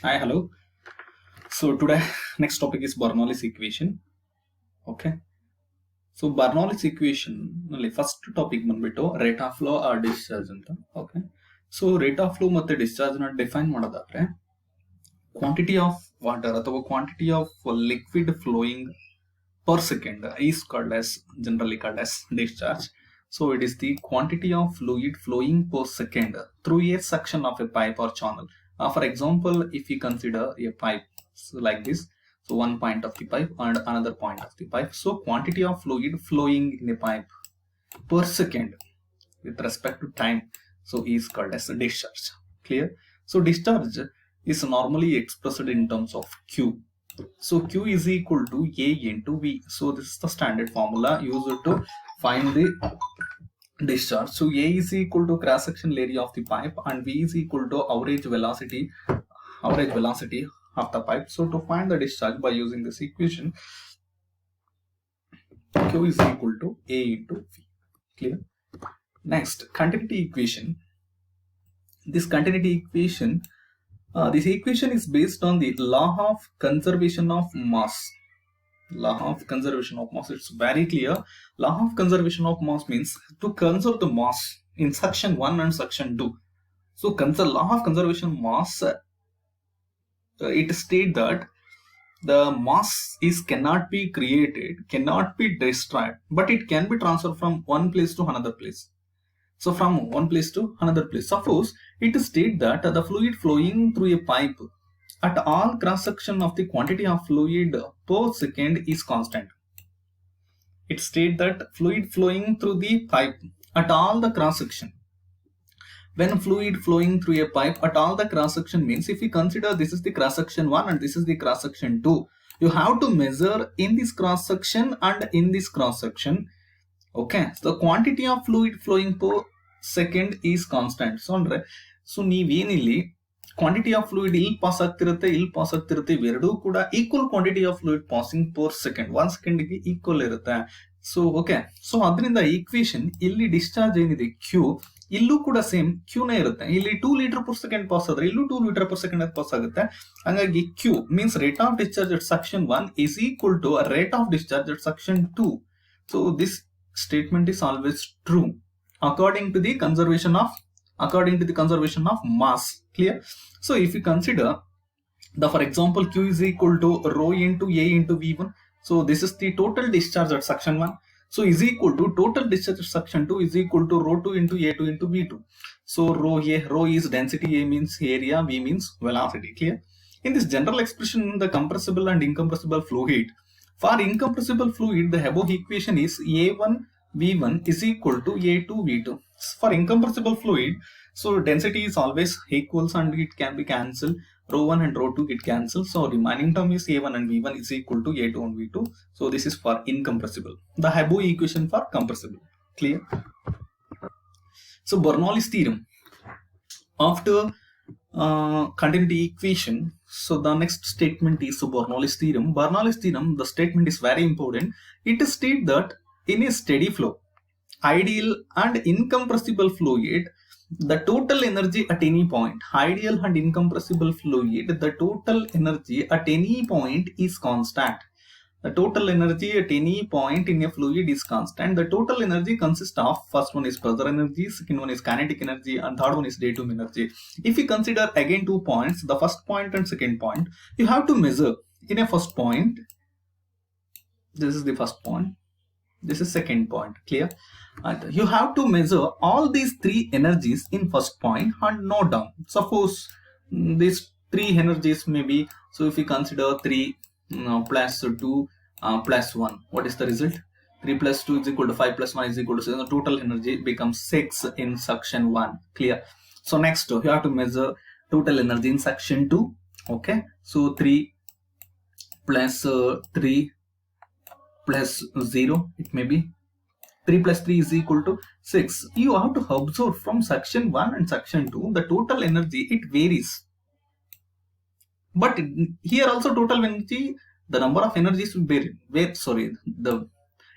Hi, hello. So today next topic is Bernoulli's equation. Okay. So Bernoulli's equation ನಲ್ಲಿ first topic ಬಂದ್ಬಿಟ್ಟು rate of flow or discharge ಅಂತ. Okay. So rate of flow ಮತ್ತೆ discharge ನ define ಮಾಡೋದಾದ್ರೆ quantity of water ಅಥವಾ quantity of liquid flowing per second is called as generally called as discharge. So it is the quantity of fluid flowing per second through a section of a pipe or channel. For example, if we consider a pipe like this, so one point of the pipe and another point of the pipe. So quantity of fluid flowing in a pipe per second with respect to time, so is called as discharge. Clear? So discharge is normally expressed in terms of Q. So Q is equal to A into V. So this is the standard formula used to find the discharge. So A is equal to cross sectional area of the pipe and V is equal to average velocity of the pipe. So to find the discharge by using this equation, Q is equal to A into V. Clear? Next, continuity equation. This continuity equation, this equation is based on the law of conservation of mass. Law of conservation of mass, it's very clear. Law of conservation of mass means to conserve the mass in section 1 and section 2. So law of conservation of mass, it states that the mass is cannot be created, cannot be destroyed, but it can be transferred from one place to another place. So from one place to another place, suppose it states that the fluid flowing through a pipe at all cross section of the quantity of fluid per second is constant. It states that fluid flowing through the pipe at all the cross section. When fluid flowing through a pipe at all the cross section means, if we consider this is the cross section 1 and this is the cross section 2, you have to measure in this cross section and in this cross section. Okay, so the quantity of fluid flowing per second is constant. So ನೀವೇನಿಲ್ಲಿ quantity of fluid ಇಲ್ಲಿ pass ಆಗ್ತಿರುತ್ತೆ ಇವೆರಡೂ ಕೂಡ equal quantity of fluid passing per second, 1 ಸೆಕೆಂಡ್ಗೆ equal ಇರುತ್ತೆ. So okay, so ಅದರಿಂದ equation ಇಲ್ಲಿ discharge ಏನಿದೆ ಕ್ಯೂ, ಇಲ್ಲೂ ಕೂಡ ಸೇಮ್ ಕ್ಯೂನೇ ಇರುತ್ತೆ. ಇಲ್ಲಿ 2 ಲೀಟರ್ ಪರ್ ಸೆಕೆಂಡ್ ಪಾಸ್ ಆದ್ರೆ ಇಲ್ಲೂ 2 ಲೀಟರ್ ಪರ್ ಸೆಕೆಂಡ್ ಪಾಸ್ ಆಗುತ್ತೆ. ಹಾಗಾಗಿ Q means rate of discharge at section 1 is equal to rate of discharge at section 2. So this statement is always true according to the conservation of mass. Clear? So if you consider the, for example, Q is equal to rho into A into V1. So this is the total discharge at section 1. So is equal to total discharge at section 2 is equal to rho 2 into A2 into V2. So rho is density, A means area, V means velocity. Clear? In this general expression, the compressible and incompressible fluid, for incompressible fluid, the above equation is A1 V1 is equal to A2 V2. For incompressible fluid, so density is always equals and it can be cancelled. Rho 1 and rho 2 get cancelled. So remaining term is A1 and V1 is equal to A2 and V2. So this is for incompressible. The above equation for compressible. Clear? So Bernoulli's theorem. After continuity equation, so the next statement is Bernoulli's theorem. Bernoulli's theorem, the statement is very important. It states that in a steady flow, ideal and incompressible fluid, the total energy at any point, ideal and incompressible fluid, the total energy at any point is constant. The total energy at any point in a fluid is constant. The total energy consists of, first one is pressure energy, second one is kinetic energy, and third one is datum energy. If you consider again 2 points, the first point and second point, you have to measure in a first point. This is the first point. This is second point. Clear? And you have to measure all these 3 energies in first point and note down. Suppose these 3 energies may be, so if you consider 3 plus 2 plus 1, what is the result? 3 plus 2 is equal to 5 plus 1 is equal to 6. The total energy becomes 6 in section 1. Clear? So next you have to measure total energy in section 2. Okay, so 3 plus 3 plus 0, it may be 3 plus 3 is equal to 6. You have to observe from section 1 and section 2, the total energy, it varies. But here also total energy, the number of energies will vary. The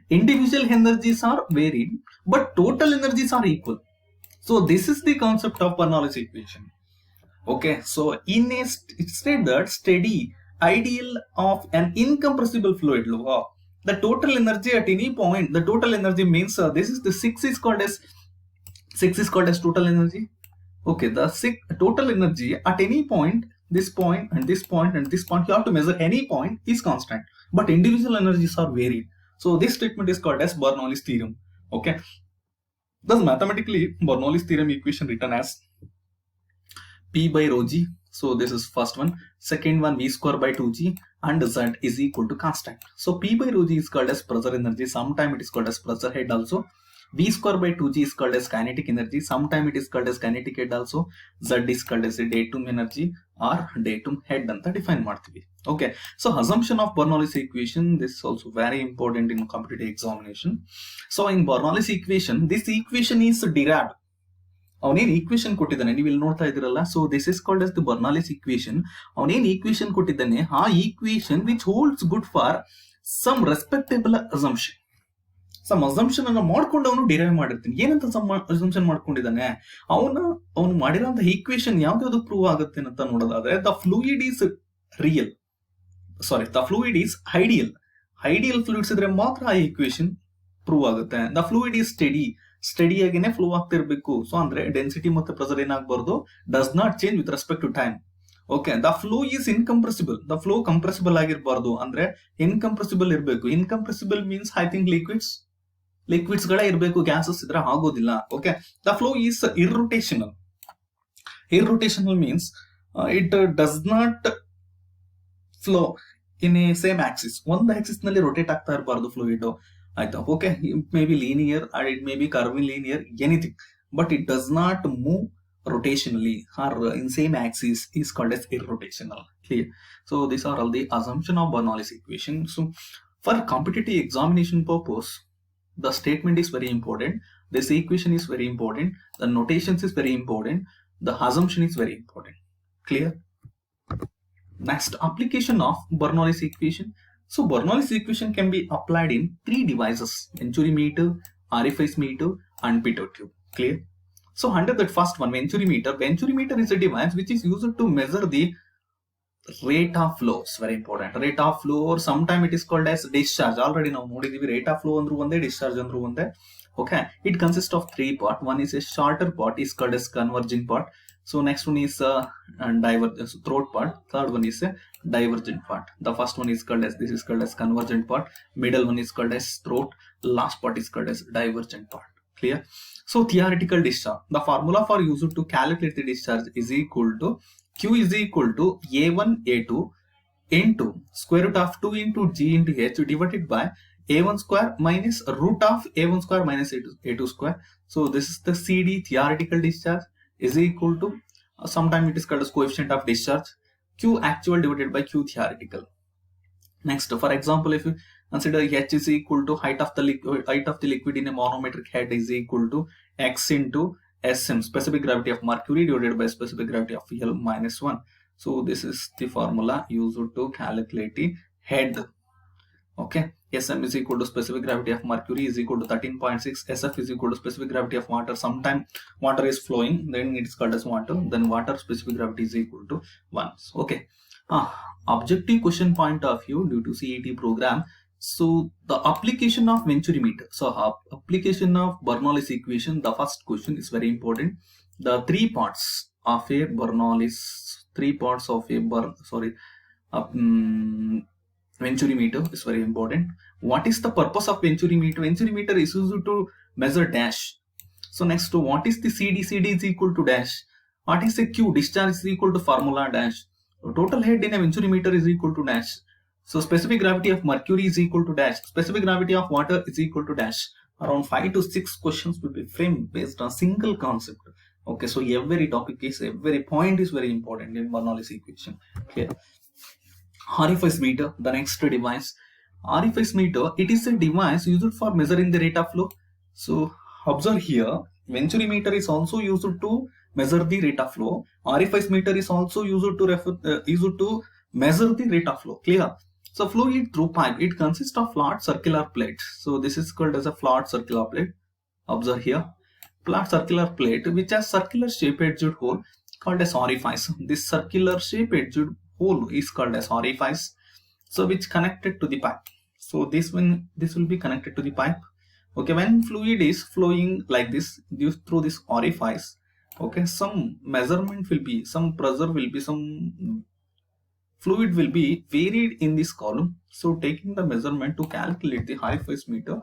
individual energies are varied, but total energies are equal. So this is the concept of Bernoulli's equation. Okay, so in a state that steady ideal of an incompressible fluid, the total energy at any point, the total energy means this is the 6 is called as total energy. Okay, the total energy at any point, this point and this point and this point, you have to measure any point is constant, but individual energies are varied. So this statement is called as Bernoulli's theorem. Okay, thus mathematically Bernoulli's theorem equation written as P by rho g. So this is first one. Second one, V square by 2g, and Z is equal to constant. So P by rho g is called as pressure energy. Sometimes it is called as pressure head also. V square by 2g is called as kinetic energy. Sometimes it is called as kinetic head also. Z is called as datum energy or datum head anta define ಮಾಡ್ತೀವಿ. Okay. So assumption of Bernoulli's equation, this is also very important in competitive examination. So in Bernoulli's equation, this equation is derived. ಅವನೇನು equation ಕೊಟ್ಟಿದ್ದಾನೆ ನೀವು ಇಲ್ಲಿ ನೋಡ್ತಾ ಇದ್ದೀರಲ್ಲ, so this is called as the Bernoulli's equation. ಅವನೇನು equation ಕೊಟ್ಟಿದ್ದಾನೆ, ಆ equation which holds good for some respectable assumption. Some assumption ಅನ್ನು ಮಾಡ್ಕೊಂಡು ಅವನು ಡಿರೈವ್ ಮಾಡಿರ್ತೀನಿ. ಏನಂತ ಅಸಂಪ್ಷನ್ ಮಾಡ್ಕೊಂಡಿದ್ದಾನೆ, ಅವನು ಮಾಡಿರೋಂಥ ಈಕ್ವೇಶನ್ ಯಾವ್ದಾವ್ದು ಪ್ರೂವ್ ಆಗುತ್ತೆ ಅಂತ ನೋಡೋದಾದ್ರೆ, the fluid is real, sorry the fluid is ideal fluids ಇದ್ರೆ ಮಾತ್ರ ಆ ಈಕ್ವೇಶನ್ ಪ್ರೂವ್ ಆಗುತ್ತೆ. ದ ಫ್ಲೂಯಿಡ್ ಈಸ್ ಸ್ಟಡಿಯಾಗಿನೇ ಫ್ಲೋ ಆಗ್ತಿರ್ಬೇಕು. ಸೊ ಅಂದ್ರೆ ಡೆನ್ಸಿಟಿ ಮತ್ತೆ ಪ್ರೆಸರ್ ಏನಾಗಬಾರ್ದು, does not change with respect to time. Okay, the flow is incompressible, the flow compressible ಆಗಿರಬಾರ್ದು, ಅಂದ್ರೆ ಇನ್ಕಂಪ್ರೆಸಿಬಲ್ ಇರಬೇಕು. Incompressible means I think liquids ಗಳೇ ಇರಬೇಕು, ಗ್ಯಾಸಸ್ ಇದ್ರೆ ಆಗೋದಿಲ್ಲ. Okay, the flow is irrotational means it does not flow in a same axis. ಒಂದು axis ನಲ್ಲಿ rotate ಆಗ್ತಾ ಇರಬಾರ್ದು ಫ್ಲೂಯಿಡ್, ಆಯ್ತಾ. Okay, it may be linear or it may be curvilinear, anything, but it does not move rotationally or in same axis is called as irrotational. Clear? So these are all the assumption of Bernoulli's equation. So for competitive examination purpose, the statement is very important, this equation is very important, the notations is very important, the assumption is very important. Clear? Next, application of Bernoulli's equation. So Bernoulli's equation can be applied in 3 devices: Venturi meter, orifice meter and pitot tube. Clear? So under that first one, Venturi meter is a device which is used to measure the rate of flow. It's very important. Rate of flow, or sometimes it is called as discharge. Already now nodidivi, rate of flow andru onde, discharge andru onde. Okay, it consists of 3 parts. One is a shorter part, is called as converging part. So next one is throat part. Third one is a divergent part. The first one is called as, this is called as convergent part. Middle one is called as throat. Last part is called as divergent part. Clear? So theoretical discharge, the formula for used to calculate the discharge is equal to Q is equal to A1 A2 into square root of 2 into G into H divided by A1 square minus root of A1 square minus A2 square. So this is the CD, theoretical discharge, is equal to sometimes it is called as coefficient of discharge, Q actual divided by Q theoretical. Next, for example, if you consider H is equal to height of the liquid in a monometric head is equal to X into Sm, specific gravity of mercury, divided by specific gravity of L minus 1. So this is the formula used to calculate the head. Okay, Sm is equal to specific gravity of mercury is equal to 13.6. Sf is equal to specific gravity of water. Sometimes water is flowing, then it is called as water. Then water specific gravity is equal to 1. Okay. Objective question point of view due to CET program. So the application of Venturi meter. So application of Bernoulli's equation, the first question is very important. The 3 parts of a Bernoulli's, Venturi meter is very important. What is the purpose of Venturi meter? Venturi meter is used to measure dash. So next, what is the CD? CD is equal to dash. What is the Q? Discharge is equal to formula dash. Total head in a Venturi meter is equal to dash. So specific gravity of mercury is equal to dash. Specific gravity of water is equal to dash. Around 5 to 6 questions will be framed based on single concept. Okay, so every topic is, every point is very important in Bernoulli's equation. Okay. Orifice meter, the next device. Orifice meter, it is a device used for measuring the rate of flow. So observe here, Venturi meter is also used to measure the rate of flow. Orifice meter is also used to measure the rate of flow. Clear? So fluid through pipe, it consists of flat circular plates. So this is called as a flat circular plate. Observe here, flat circular plate which has circular shape edged hole called as orifice. This circular shape edged hole is called as orifice, so which connected to the pipe. So this will be connected to the pipe. Okay, when fluid is flowing like this through this orifice, okay, some measurement will be, some pressure will be, some fluid will be varied in this column. So taking the measurement to calculate the orifice meter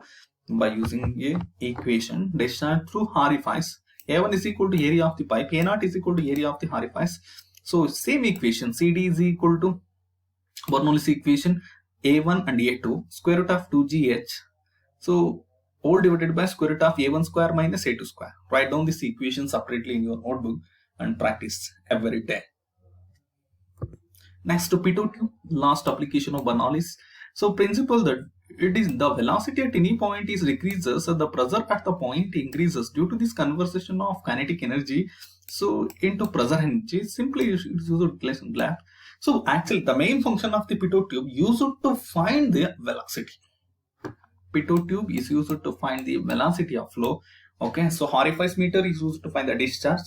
by using a equation, discharge through orifice, A1 is equal to area of the pipe, A0 is equal to area of the orifice. So same equation, CD is equal to Bernoulli's equation, A1 and A2 square root of 2GH. So all divided by square root of A1 square minus A2 square. Write down this equation separately in your notebook and practice every day. Next, to pitot tube, last application of Bernoulli's. So principle that it is the velocity at any point is decreases and the pressure at the point increases due to this conversion of kinetic energy so into pressure energy. Simply use relation graph. So actually the main function of the pitot tube used to find the velocity. Pitot tube is used to find the velocity of flow. Okay, so orifice meter is used to find the discharge.